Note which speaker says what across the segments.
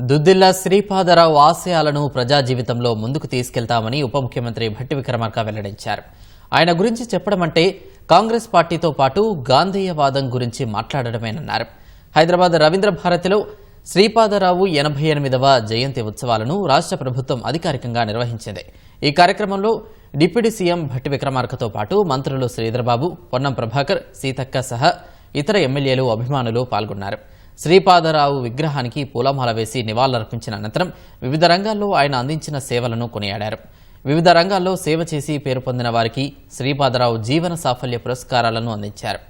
Speaker 1: దుద్దిల్ల శ్రీపాదరావు ఆశయాలను ప్రజా జీవితంలో ముందుకు తీసుకెళ్తామని ఉప ముఖ్యమంత్రి భట్టి విక్రమార్క వెల్లడించారు. ఆయన గురించి చెప్పడం అంటే కాంగ్రెస్ పార్టీతో పాటు గాంధేయవాదం గురించి మాట్లాడడమేనన్నారు. హైదరాబాద్ రవీంద్ర భారతిలో శ్రీపాదరావు 88వ జయంతి ఉత్సవాలను రాష్ట్ర ప్రభుత్వం అధికారికంగా నిర్వహించింది. ఈ కార్యక్రమంలో డిప్యూటీ సీఎం భట్టి విక్రమార్కతో పాటు మంత్రులు శ్రీధర్బాబు, పొన్నం ప్రభాకర్, సీతక్క సహా ఇతర ఎమ్మెల్యేలు, అభిమానులు పాల్గొన్నారు. శ్రీపాదరావు విగ్రహానికి పూలమాల వేసి నివాళులర్పించిన అనంతరం వివిధ రంగాల్లో ఆయన అందించిన సేవలను కొనియాడారు. వివిధ రంగాల్లో సేవ చేసి పేరు పొందిన వారికి శ్రీపాదరావు జీవన సాఫల్య పురస్కారాలను అందించారు.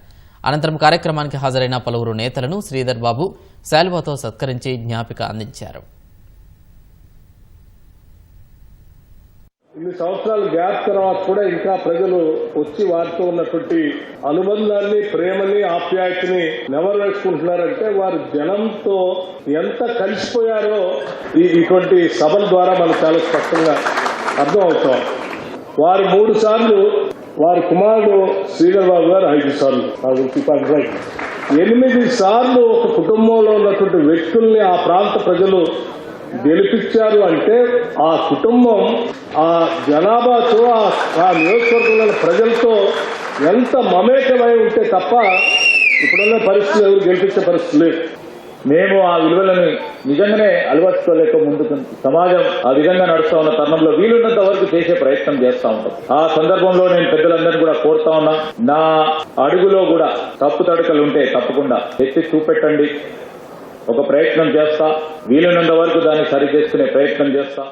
Speaker 1: అనంతరం కార్యక్రమానికి హాజరైన పలువురు నేతలను శ్రీధర్బాబు శాల్వాతో సత్కరించి జ్ఞాపిక అందించారు.
Speaker 2: ఇన్ని సంవత్సరాల గ్యాప్ తర్వాత కూడా ఇంకా ప్రజలు వచ్చి వారితో ఉన్నటువంటి అనుబంధాన్ని, ప్రేమని, ఆప్యాయతని నెవరేసుకుంటున్నారంటే వారు జనంతో ఎంత కలిసిపోయారో ఇటువంటి సభల ద్వారా మనకు చాలా స్పష్టంగా అర్థం అవుతాం. వారు 3 సార్లు, వారి కుమారుడు శ్రీధర్ బాబు గారు 5 సార్లు, 8 సార్లు ఒక కుటుంబంలో ఉన్నటువంటి వ్యక్తుల్ని ఆ ప్రాంత ప్రజలు గెలిపించారు అంటే ఆ కుటుంబం ఆ జనాభాతో ఆ నియోజకవర్గంలో ప్రజలతో ఎంత మమేకమై ఉంటే తప్ప ఇప్పుడున్న పరిస్థితులు ఎవరు గెలిపించే పరిస్థితి లేదు.
Speaker 3: మేము ఆ విలువలను నిజంగానే అలవర్చుకోలేక ముందుకు సమాజం ఆ విధంగా నడుస్తా ఉన్న తరుణంలో వీలున్నంత వరకు చేసే ప్రయత్నం చేస్తా ఉంటాం. ఆ సందర్భంలో నేను పెద్దలందరినీ కూడా కోరుతా ఉన్నా, నా అడుగులో కూడా తప్పు తడకలు ఉంటే తప్పకుండా ఎత్తి చూపెట్టండి. ఒక ప్రయత్నం చేస్తా, వీలున్నంత వరకు దాన్ని సరి చేసుకునే ప్రయత్నం చేస్తా.